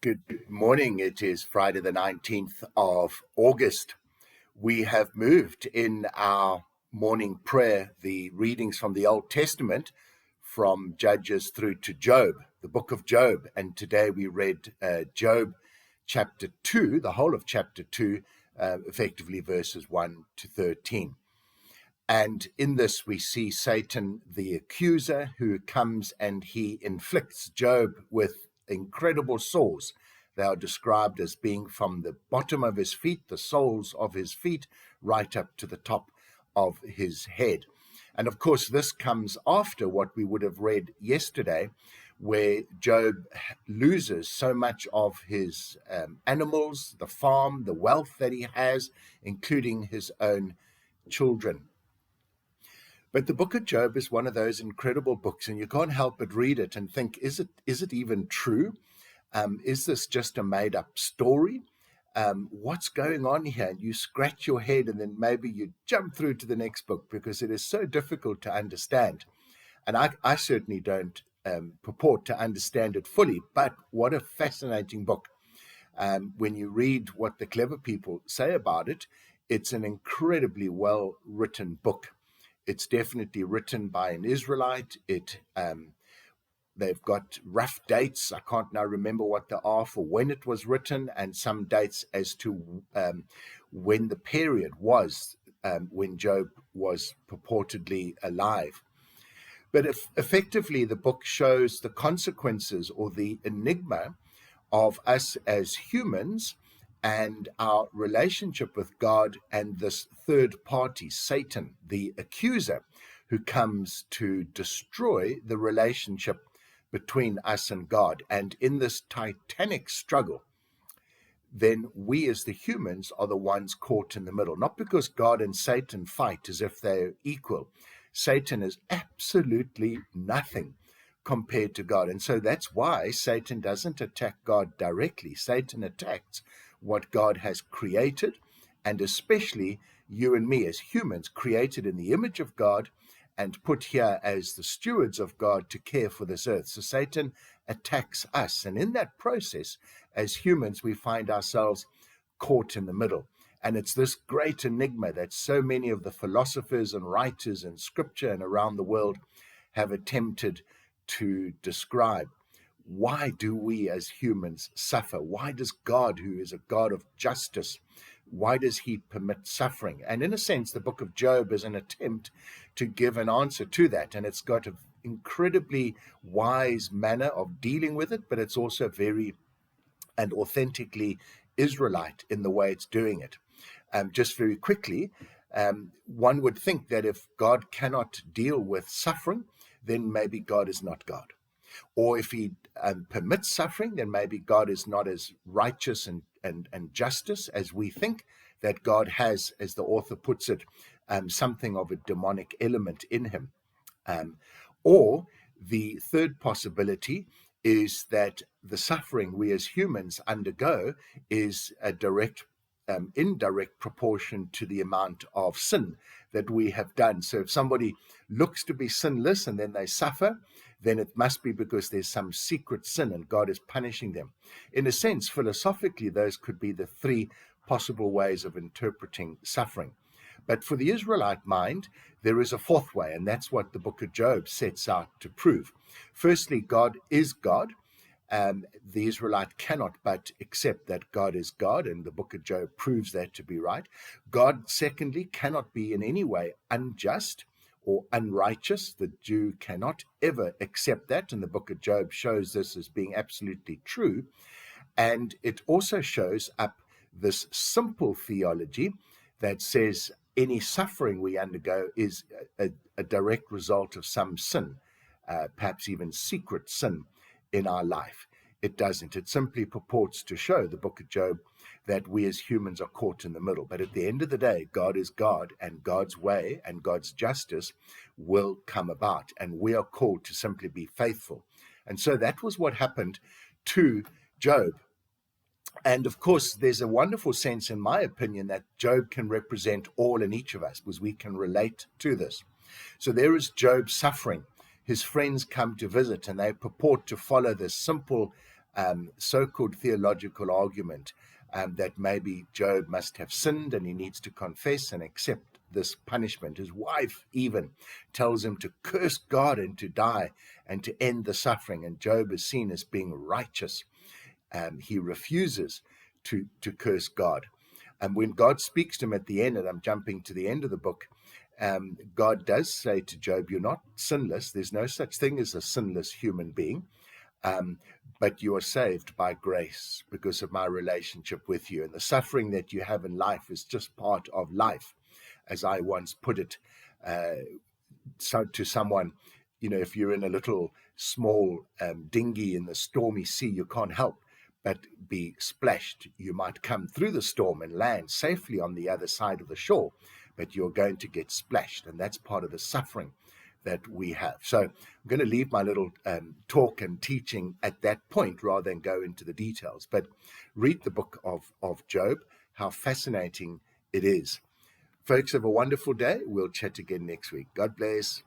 Good morning. It is Friday the 19th of August. We have moved in our morning prayer, the readings from the Old Testament, from Judges through to Job, the book of Job. And today we read Job chapter 2, the whole of chapter 2, effectively verses 1 to 13. And in this we see Satan, the accuser, who comes and he inflicts Job with incredible sores. They are described as being from the bottom of his feet, the soles of his feet, right up to the top of his head. And of course, this comes after what we would have read yesterday, where Job loses so much of his animals, the farm, the wealth that he has, including his own children. But the book of Job is one of those incredible books, and you can't help but read it and think, is it even true? Is this just a made-up story? What's going on here? And you scratch your head, and then maybe you jump through to the next book because it is so difficult to understand. And I certainly don't purport to understand it fully, but what a fascinating book. When you read what the clever people say about it, it's an incredibly well-written book. It's definitely written by an Israelite. They've got rough dates. I can't now remember what they are for when it was written, and some dates as to when the period was when Job was purportedly alive. But effectively, the book shows the consequences or the enigma of us as humans and our relationship with God and this third party, Satan, the accuser, who comes to destroy the relationship between us and God. And in this titanic struggle, then we as the humans are the ones caught in the middle, not because God and Satan fight as if they're equal. Satan is absolutely nothing compared to God. And so that's why Satan doesn't attack God directly. Satan attacks what God has created, and especially you and me as humans, created in the image of God and put here as the stewards of God to care for this earth. So Satan attacks us, and in that process, as humans, we find ourselves caught in the middle. And it's this great enigma that so many of the philosophers and writers in scripture and around the world have attempted to describe. Why do we as humans suffer? Why does God, who is a God of justice, why does he permit suffering? And in a sense, the book of Job is an attempt to give an answer to that. And it's got an incredibly wise manner of dealing with it, but it's also very and authentically Israelite in the way it's doing it. Just very quickly, one would think that if God cannot deal with suffering, then maybe God is not God. Or if he permits suffering, then maybe God is not as righteous and justice as we think, that God has, as the author puts it, something of a demonic element in him. Or the third possibility is that the suffering we as humans undergo is a indirect proportion to the amount of sin that we have done. So if somebody looks to be sinless and then they suffer, then it must be because there's some secret sin and God is punishing them. In a sense, philosophically, those could be the three possible ways of interpreting suffering. But for the Israelite mind, there is a fourth way, and that's what the book of Job sets out to prove. Firstly, God is God. The Israelite cannot but accept that God is God, and the book of Job proves that to be right. God, secondly, cannot be in any way unjust or unrighteous. The Jew cannot ever accept that, and the book of Job shows this as being absolutely true. And it also shows up this simple theology that says any suffering we undergo is a direct result of some sin, perhaps even secret sin in our life. It doesn't. It simply purports to show, the book of Job, that we as humans are caught in the middle. But at the end of the day, God is God, and God's way and God's justice will come about, and we are called to simply be faithful. And so that was what happened to Job. And of course, there's a wonderful sense, in my opinion, that Job can represent all and each of us, because we can relate to this. So there is Job suffering. His friends come to visit, and they purport to follow this simple so-called theological argument that maybe Job must have sinned and he needs to confess and accept this punishment. His wife even tells him to curse God and to die and to end the suffering. And Job is seen as being righteous. He refuses to curse God. And when God speaks to him at the end, and I'm jumping to the end of the book, God does say to Job, you're not sinless. There's no such thing as a sinless human being. But you are saved by grace because of my relationship with you. And the suffering that you have in life is just part of life. As I once put it to someone, if you're in a little small dinghy in the stormy sea, you can't help but be splashed. You might come through the storm and land safely on the other side of the shore, but you're going to get splashed. And that's part of the suffering that we have. So I'm going to leave my little talk and teaching at that point rather than go into the details. But read the book of Job, how fascinating it is. Folks, have a wonderful day. We'll chat again next week. God bless.